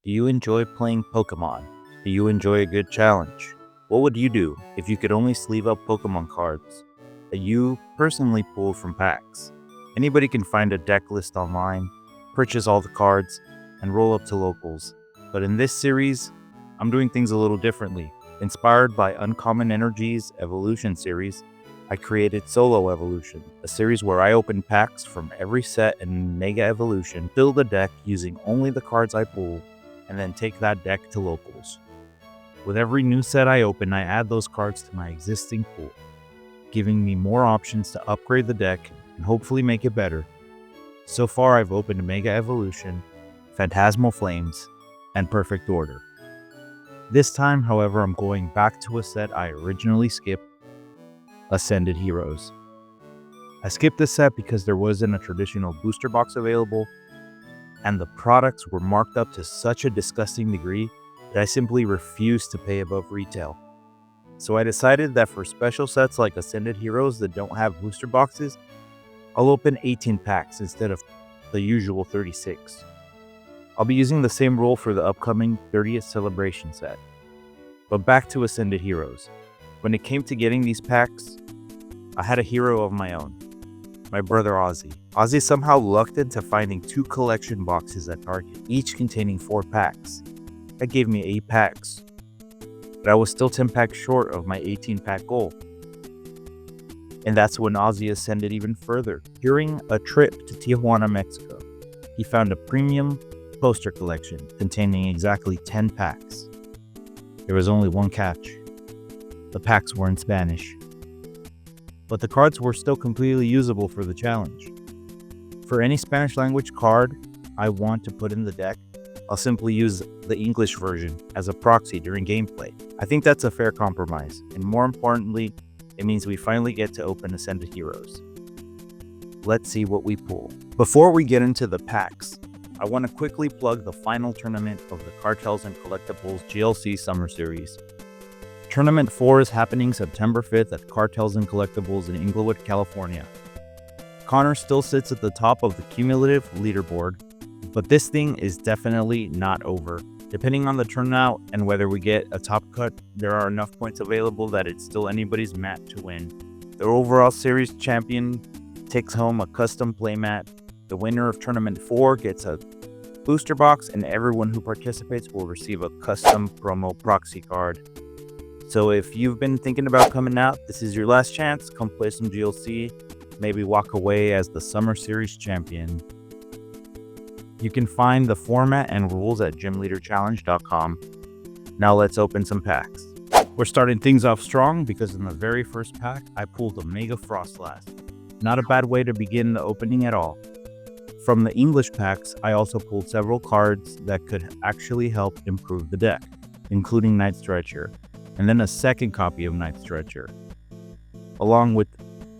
Do you enjoy playing Pokemon? Do you enjoy a good challenge? What would you do if you could only sleeve up Pokemon cards that you personally pulled from packs? Anybody can find a deck list online, purchase all the cards, and roll up to locals. But in this series, I'm doing things a little differently. Inspired by Uncommon Energies Evolution series, I created Solo Evolution, a series where I open packs from every set in Mega Evolution, build a deck using only the cards I pull, and then take that deck to locals. With every new set I open, I add those cards to my existing pool, giving me more options to upgrade the deck and hopefully make it better. So far, I've opened Mega Evolution, Phantasmal Flames, and Perfect Order. This time, however, I'm going back to a set I originally skipped, Ascended Heroes. I skipped this set because there wasn't a traditional booster box available, and the products were marked up to such a disgusting degree that I simply refused to pay above retail. So I decided that for special sets like Ascended Heroes that don't have booster boxes, I'll open 18 packs instead of the usual 36. I'll be using the same rule for the upcoming 30th Celebration set. But back to Ascended Heroes. When it came to getting these packs, I had a hero of my own, my brother Ozzy. Ozzy somehow lucked into finding 2 collection boxes at Target, each containing 4 packs. That gave me 8 packs, but I was still 10 packs short of my 18 pack goal. And that's when Ozzy ascended even further. During a trip to Tijuana, Mexico, he found a premium poster collection containing exactly 10 packs. There was only one catch. The packs were in Spanish. But the cards were still completely usable for the challenge. For any Spanish language card I want to put in the deck, I'll simply use the English version as a proxy during gameplay. I think that's a fair compromise, and more importantly, it means we finally get to open Ascended Heroes. Let's see what we pull. Before we get into the packs, I want to quickly plug the final tournament of the Cartels and Collectibles GLC Summer Series. Tournament 4 is happening September 5th at Cartels and Collectibles in Inglewood, California. Connor still sits at the top of the cumulative leaderboard, but this thing is definitely not over. Depending on the turnout and whether we get a top cut, there are enough points available that it's still anybody's mat to win. The overall series champion takes home a custom playmat. The winner of Tournament 4 gets a booster box, and everyone who participates will receive a custom promo proxy card. So if you've been thinking about coming out, this is your last chance. Come play some GLC. Maybe walk away as the Summer Series champion. You can find the format and rules at gymleaderchallenge.com. Now let's open some packs. We're starting things off strong because in the very first pack, I pulled a Mega Frostlass. Not a bad way to begin the opening at all. From the English packs, I also pulled several cards that could actually help improve the deck, including Night Stretcher, and then a second copy of Night Stretcher, along with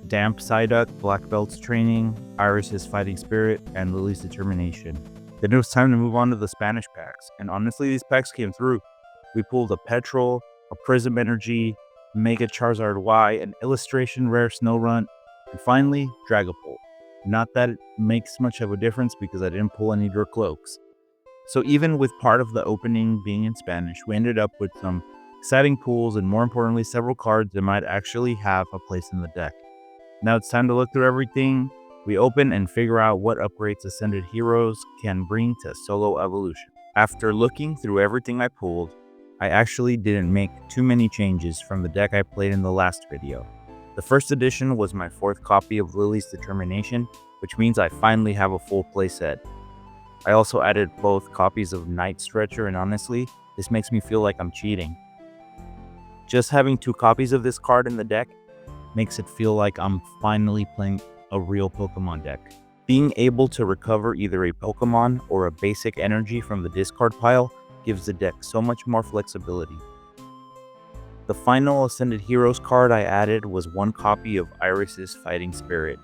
Damp Psyduck, Black Belt's Training, Iris's Fighting Spirit, and Lily's Determination. Then it was time to move on to the Spanish packs, and honestly these packs came through. We pulled a Petrol, a Prism Energy, Mega Charizard Y, an Illustration Rare Snorunt, and finally Dragapult. Not that it makes much of a difference because I didn't pull any Durcloaks. So even with part of the opening being in Spanish, we ended up with some exciting pulls and more importantly several cards that might actually have a place in the deck. Now it's time to look through everything we open and figure out what upgrades Ascended Heroes can bring to Solo Evolution. After looking through everything I pulled, I actually didn't make too many changes from the deck I played in the last video. The first edition was my 4th copy of Lily's Determination, which means I finally have a full playset. I also added both copies of Night Stretcher, and honestly, this makes me feel like I'm cheating. Just having 2 copies of this card in the deck makes it feel like I'm finally playing a real Pokemon deck. Being able to recover either a Pokemon or a basic energy from the discard pile gives the deck so much more flexibility. The final Ascended Heroes card I added was 1 copy of Iris's Fighting Spirit.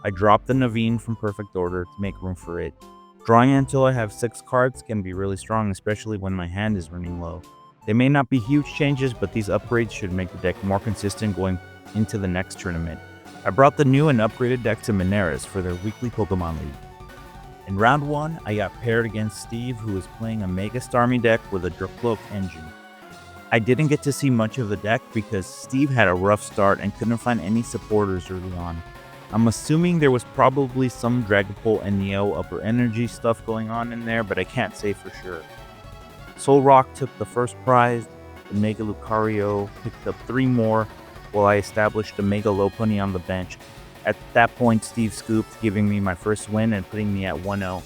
I dropped the Naveen from Perfect Order to make room for it. Drawing until I have 6 cards can be really strong, especially when my hand is running low. They may not be huge changes, but these upgrades should make the deck more consistent going into the next tournament. I brought the new and upgraded deck to Minaris for their weekly Pokemon League. In round 1, I got paired against Steve, who was playing a Mega Starmie deck with a Dracloak engine. I didn't get to see much of the deck because Steve had a rough start and couldn't find any supporters early on. I'm assuming there was probably some Dragapult and Neo upper energy stuff going on in there, but I can't say for sure. Solrock took the first prize, the Mega Lucario picked up 3 more, while I established a Mega Lopunny on the bench. At that point, Steve scooped, giving me my first win and putting me at 1-0.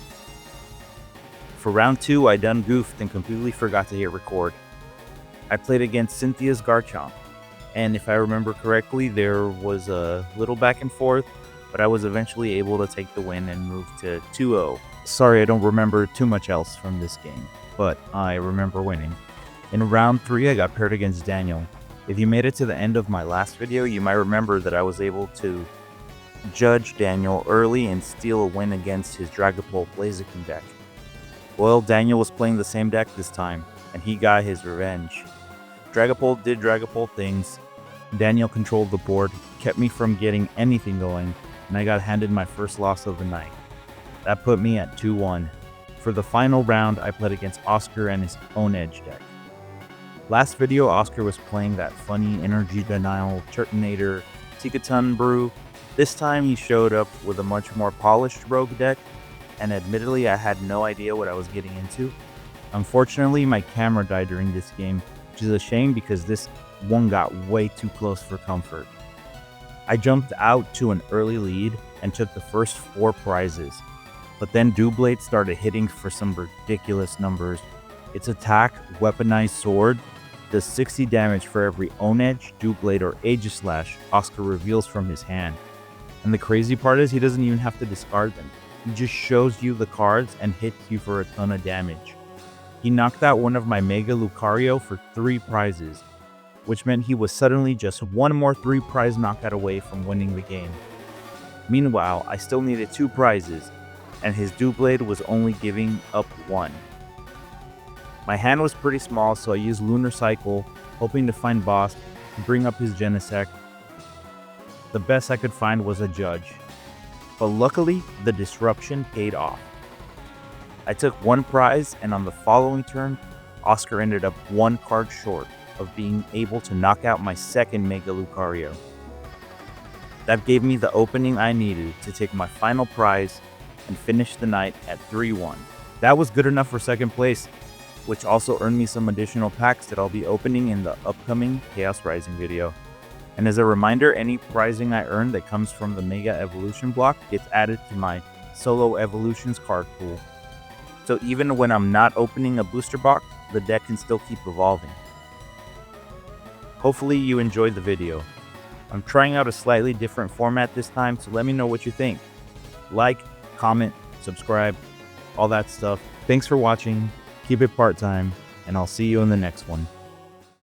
For round 2, I done goofed and completely forgot to hit record. I played against Cynthia's Garchomp, and if I remember correctly, there was a little back and forth, but I was eventually able to take the win and move to 2-0. Sorry, I don't remember too much else from this game, but I remember winning. In round 3, I got paired against Daniel. If you made it to the end of my last video, you might remember that I was able to judge Daniel early and steal a win against his Dragapult Blaziken deck. Well, Daniel was playing the same deck this time, and he got his revenge. Dragapult did Dragapult things, Daniel controlled the board, kept me from getting anything going, and I got handed my first loss of the night. That put me at 2-1. For the final round, I played against Oscar and his own Edge deck. Last video, Oscar was playing that funny Energy Denial Turtonator Tickaton brew. This time he showed up with a much more polished rogue deck, and admittedly I had no idea what I was getting into. Unfortunately, my camera died during this game, which is a shame because this one got way too close for comfort. I jumped out to an early lead and took the first 4 prizes, but then Doublade started hitting for some ridiculous numbers. Its attack, Weaponized Sword, does 60 damage for every Own Edge, Doublade, or Aegislash Oscar reveals from his hand. And the crazy part is he doesn't even have to discard them. He just shows you the cards and hits you for a ton of damage. He knocked out one of my Mega Lucario for 3 prizes, which meant he was suddenly just one more 3 prize knockout away from winning the game. Meanwhile, I still needed 2 prizes, and his Doublade was only giving up 1. My hand was pretty small, so I used Lunar Cycle, hoping to find Boss and bring up his Genesect. The best I could find was a Judge, but luckily the disruption paid off. I took 1 prize, and on the following turn, Oscar ended up 1 card short of being able to knock out my second Mega Lucario. That gave me the opening I needed to take my final prize and finish the night at 3-1. That was good enough for second place, which also earned me some additional packs that I'll be opening in the upcoming Chaos Rising video. And as a reminder, any prizing I earn that comes from the Mega Evolution block gets added to my Solo Evolutions card pool. So even when I'm not opening a booster box, the deck can still keep evolving. Hopefully you enjoyed the video. I'm trying out a slightly different format this time, so let me know what you think. Like, comment, subscribe, all that stuff. Thanks for watching, keep it part-time, and I'll see you in the next one.